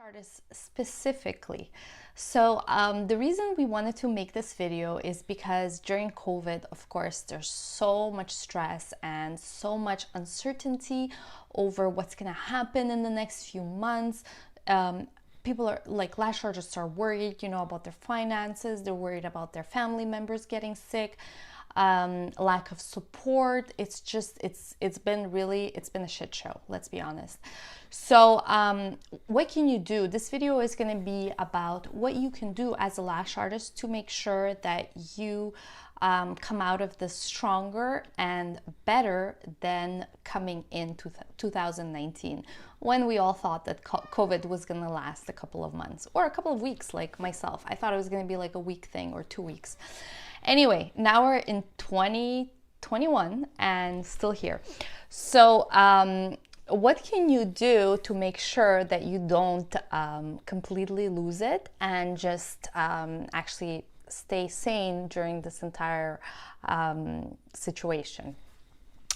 artists specifically. So the reason we wanted to make this video is because during COVID, of course, there's so much stress and so much uncertainty over what's going to happen in the next few months. People are like, lash artists are worried, about their finances. They're worried about their family members getting sick. Lack of support. It's been a shit show, let's be honest. So what can you do? This video is going to be about what you can do as a lash artist to make sure that you come out of this stronger and better than coming into 2019, when we all thought that COVID was going to last a couple of months or a couple of weeks. Like myself, I thought it was going to be like a week thing or 2 weeks. Anyway, now we're in 2021 and still here. So what can you do to make sure that you don't completely lose it and just actually stay sane during this entire situation?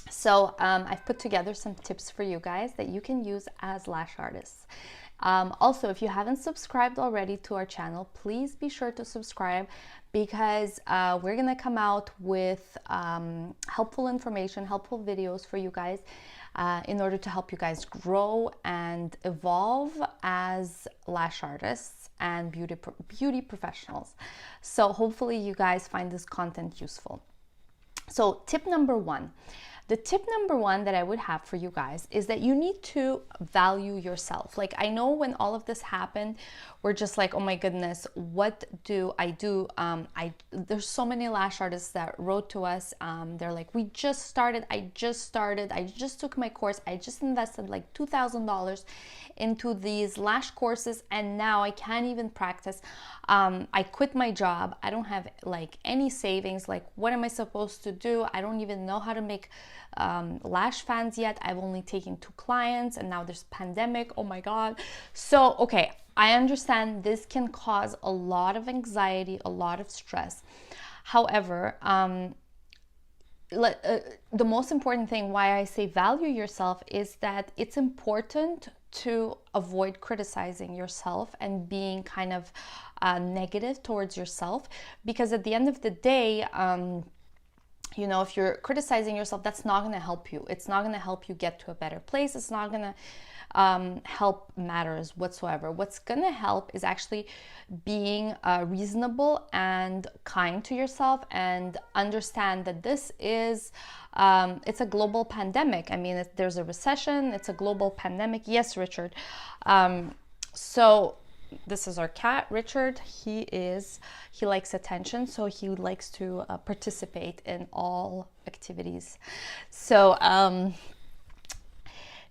So I've put together some tips for you guys that you can use as lash artists. Also, if you haven't subscribed already to our channel, please be sure to subscribe, because we're gonna come out with helpful information, helpful videos for you guys in order to help you guys grow and evolve as lash artists and beauty professionals. So hopefully you guys find this content useful. So tip number one. The tip number one that I would have for you guys is that you need to value yourself. Like, I know when all of this happened, we're just like, oh my goodness, what do I do? There's so many lash artists that wrote to us. They're like, I just took my course. I just invested like $2,000 into these lash courses, and now I can't even practice. I quit my job. I don't have like any savings. Like, what am I supposed to do? I don't even know how to make lash fans yet. I've only taken 2 clients, and now there's pandemic. Oh my God. So, okay, I understand this can cause a lot of anxiety, a lot of stress. However, the most important thing why I say value yourself is that it's important to avoid criticizing yourself and being kind of negative towards yourself, because at the end of the day, if you're criticizing yourself, that's not going to help you. It's not going to help you get to a better place. It's not going to help matters whatsoever. What's going to help is actually being reasonable and kind to yourself, and understand that this is it's a global pandemic. I mean, there's a recession. It's a global pandemic. Yes, Richard. So this is our cat, Richard. He likes attention, so he likes to participate in all activities. So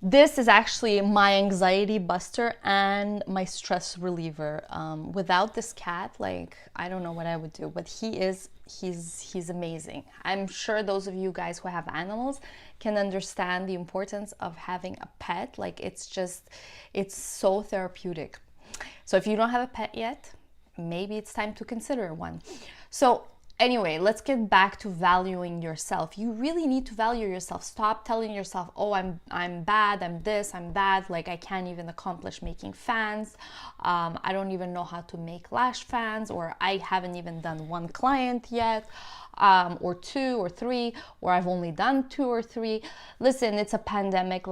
this is actually my anxiety buster and my stress reliever. Without this cat, like, I don't know what I would do, but he's amazing. I'm sure those of you guys who have animals can understand the importance of having a pet. Like, it's so therapeutic. So if you don't have a pet yet, maybe it's time to consider one. So anyway, let's get back to valuing yourself. You really need to value yourself. Stop telling yourself, oh, I'm bad, I'm this, I'm that, like I can't even accomplish making fans. I don't even know how to make lash fans, or I haven't even done 1 client yet, or 2 or 3, or I've only done 2 or 3. Listen, it's a pandemic,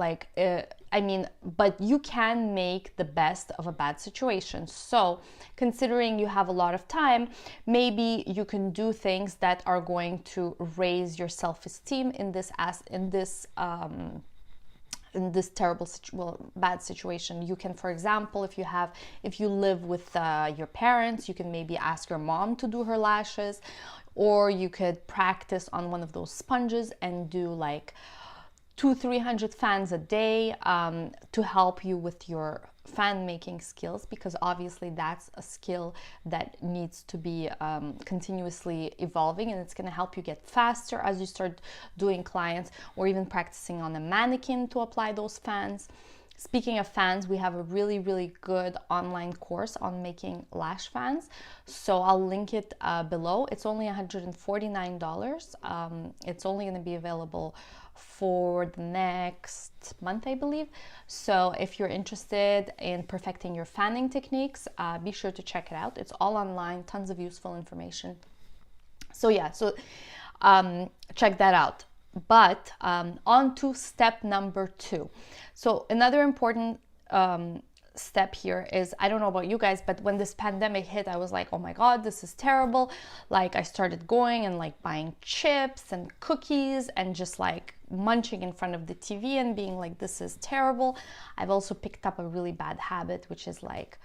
but you can make the best of a bad situation. So considering you have a lot of time, maybe you can do things that are going to raise your self-esteem in this terrible, bad situation. You can, for example, if you live with your parents, you can maybe ask your mom to do her lashes, or you could practice on one of those sponges and do like 200-300 fans a day to help you with your fan making skills, because obviously that's a skill that needs to be continuously evolving, and it's going to help you get faster as you start doing clients, or even practicing on a mannequin to apply those fans. Speaking of fans, we have a really, really good online course on making lash fans. So I'll link it below. It's only $149. It's only going to be available for the next month, I believe. So if you're interested in perfecting your fanning techniques, be sure to check it out. It's all online, tons of useful information. So yeah, check that out. But on to step number 2. So another important step here is, I don't know about you guys, but when this pandemic hit, I was like, oh my God, this is terrible. Like I started going and like buying chips and cookies and just like munching in front of the TV and being like, this is terrible. I've also picked up a really bad habit, which is like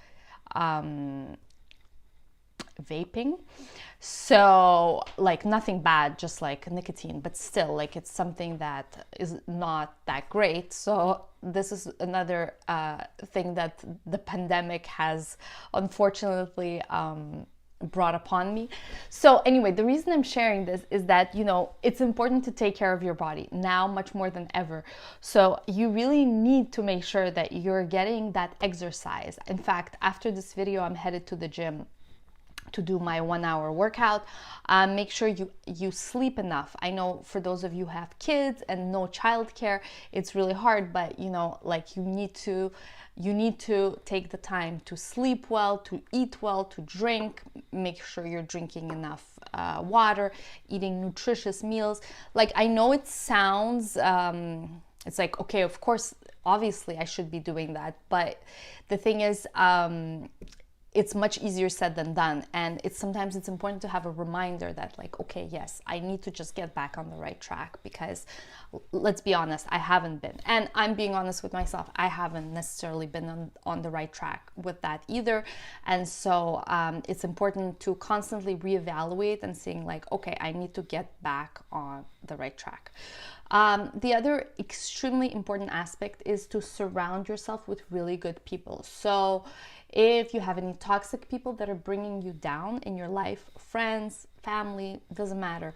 vaping. So like nothing bad, just like nicotine, but still like it's something that is not that great. So this is another thing that the pandemic has unfortunately brought upon me. So anyway, the reason I'm sharing this is that, you know, it's important to take care of your body now much more than ever. So you really need to make sure that you're getting that exercise. In fact, after this video, I'm headed to the gym to do my 1-hour workout. Make sure you sleep enough. I know for those of you who have kids and no childcare, it's really hard, but you know, like you need to take the time to sleep well, to eat well, to drink. Make sure you're drinking enough water, eating nutritious meals. Like I know it sounds it's like, okay, of course, obviously I should be doing that, but the thing is, it's much easier said than done. And sometimes it's important to have a reminder that like, okay, yes, I need to just get back on the right track, because let's be honest, I haven't been. And I'm being honest with myself, I haven't necessarily been on the right track with that either. And so it's important to constantly reevaluate and seeing like, okay, I need to get back on the right track. The other extremely important aspect is to surround yourself with really good people. So if you have any toxic people that are bringing you down in your life, friends, family, doesn't matter,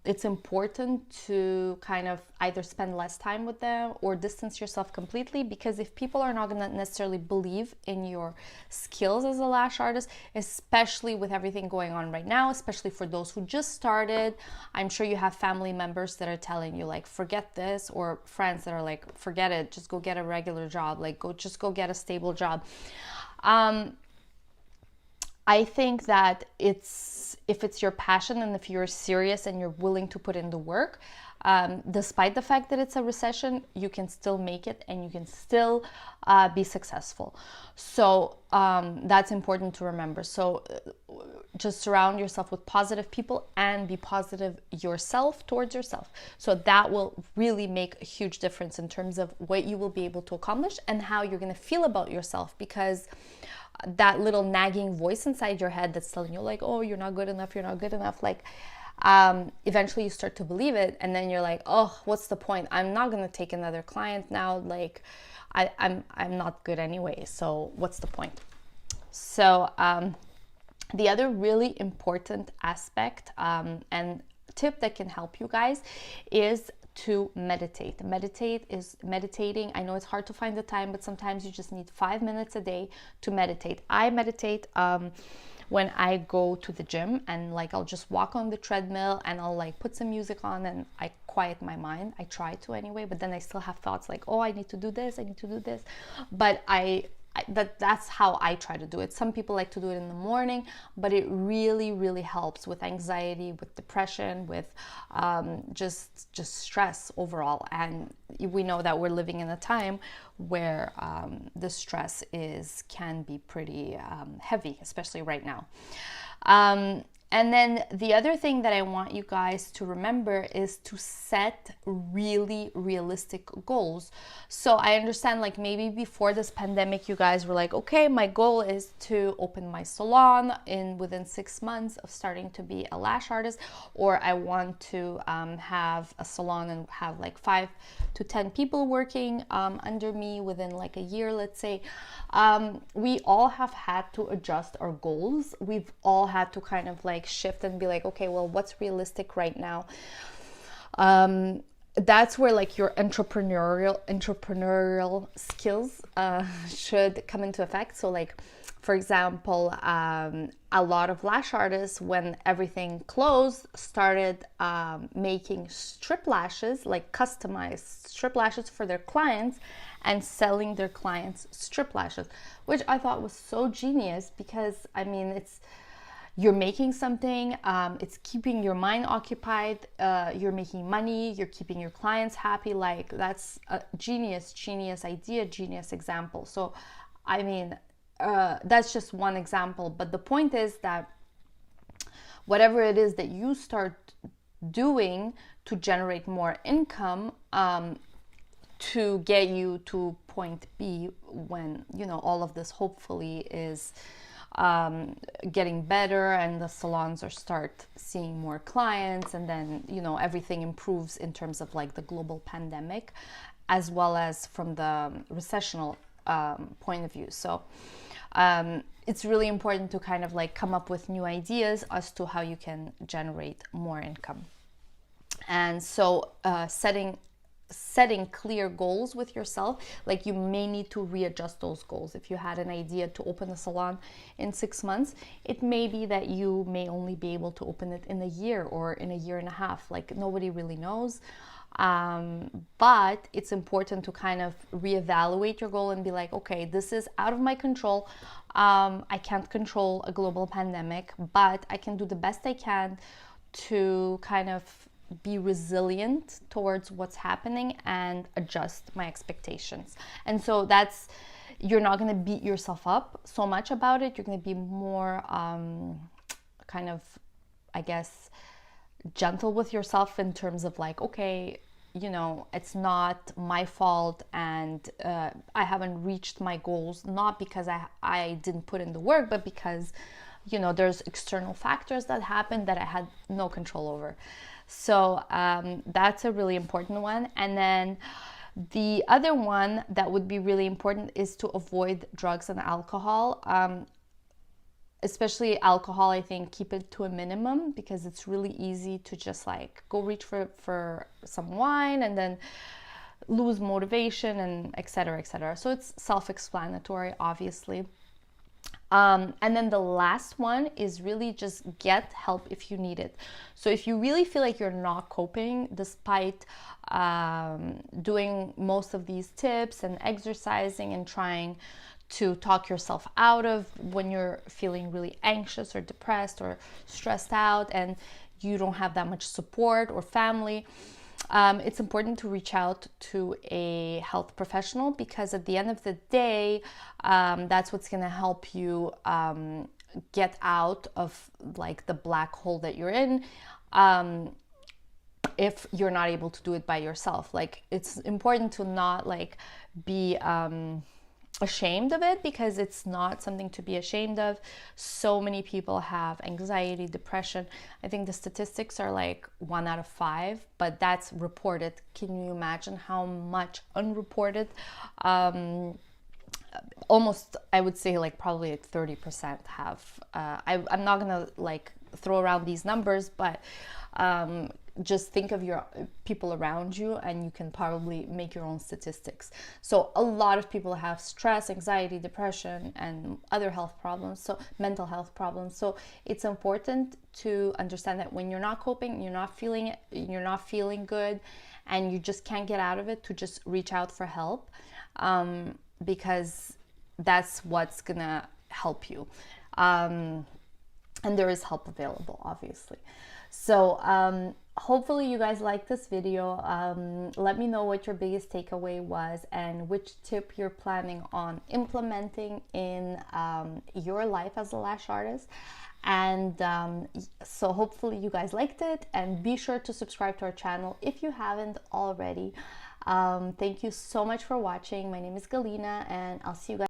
it's important to kind of either spend less time with them or distance yourself completely, because if people are not going to necessarily believe in your skills as a lash artist, especially with everything going on right now, especially for those who just started, I'm sure you have family members that are telling you like, forget this, or friends that are like, forget it, just go get a regular job, like just go get a stable job. I think that if it's your passion and if you're serious and you're willing to put in the work, despite the fact that it's a recession, you can still make it and you can still be successful. So that's important to remember. So just surround yourself with positive people and be positive yourself towards yourself. So that will really make a huge difference in terms of what you will be able to accomplish and how you're going to feel about yourself, because that little nagging voice inside your head that's telling you like, oh, you're not good enough, like eventually you start to believe it, and then you're like, oh, what's the point? I'm not going to take another client now, like I'm not good anyway, so what's the point? So the other really important aspect and tip that can help you guys is to meditate. Meditating. I know it's hard to find the time, but sometimes you just need 5 minutes a day to meditate. I meditate when I go to the gym, and like I'll just walk on the treadmill and I'll like put some music on and I quiet my mind. I try to anyway, but then I still have thoughts like, oh, I need to do this, but that's how I try to do it. Some people like to do it in the morning, but it really helps with anxiety, with depression, with just stress overall. And we know that we're living in a time where the stress can be pretty heavy, especially right now. And then the other thing that I want you guys to remember is to set really realistic goals. So I understand like maybe before this pandemic, you guys were like, okay, my goal is to open my salon within 6 months of starting to be a lash artist, or I want to have a salon and have like 5 to 10 people working under me within like a year, let's say. We all have had to adjust our goals. We've all had to kind of like shift and be like, okay, well, what's realistic right now? that's where like your entrepreneurial skills should come into effect. So like, for example, a lot of lash artists, when everything closed, started making strip lashes, like customized strip lashes for their clients, and selling their clients strip lashes, which I thought was so genius, because I mean, you're making something, it's keeping your mind occupied, you're making money, you're keeping your clients happy. Like, that's a genius idea, genius example. So I mean, that's just one example, but the point is that whatever it is that you start doing to generate more income, to get you to point B, when, you know, all of this hopefully is getting better and the salons are start seeing more clients, and then, you know, everything improves in terms of like the global pandemic, as well as from the recessional point of view. So it's really important to kind of like come up with new ideas as to how you can generate more income. And so setting clear goals with yourself, like you may need to readjust those goals. If you had an idea to open a salon in 6 months, it may be that you may only be able to open it in a year or in a year and a half. Like, nobody really knows. But it's important to kind of reevaluate your goal and be like, okay, this is out of my control. I can't control a global pandemic, but I can do the best I can to kind of be resilient towards what's happening and adjust my expectations. And so that's, you're not going to beat yourself up so much about it. You're going to be more kind of, I guess, gentle with yourself in terms of like, okay, you know, it's not my fault, and I haven't reached my goals, not because I didn't put in the work, but because, you know, there's external factors that happened that I had no control over. So that's a really important one. And then the other one that would be really important is to avoid drugs and alcohol. Especially alcohol, I think, keep it to a minimum, because it's really easy to just like go reach for some wine and then lose motivation, and etc., etc. So it's self-explanatory, obviously. And then the last one is really just get help if you need it. So if you really feel like you're not coping, despite doing most of these tips and exercising and trying to talk yourself out of when you're feeling really anxious or depressed or stressed out, and you don't have that much support or family, it's important to reach out to a health professional, because at the end of the day, that's what's going to help you get out of like the black hole that you're in, if you're not able to do it by yourself. Like, it's important to not like be ashamed of it, because it's not something to be ashamed of. So many people have anxiety, depression. I think the statistics are like 1 out of 5, but that's reported. Can you imagine how much unreported? Almost, I would say, like probably like 30% have. I'm not gonna like throw around these numbers, but just think of your people around you, and you can probably make your own statistics. So a lot of people have stress, anxiety, depression, and other health problems, so mental health problems. So it's important to understand that when you're not coping, you're not feeling good, and you just can't get out of it, to just reach out for help, because that's what's gonna help you. And there is help available, obviously. So hopefully you guys like this video. Let me know what your biggest takeaway was, and which tip you're planning on implementing in your life as a lash artist. And so hopefully you guys liked it, and be sure to subscribe to our channel if you haven't already. Thank you so much for watching. My name is Galina, and I'll see you guys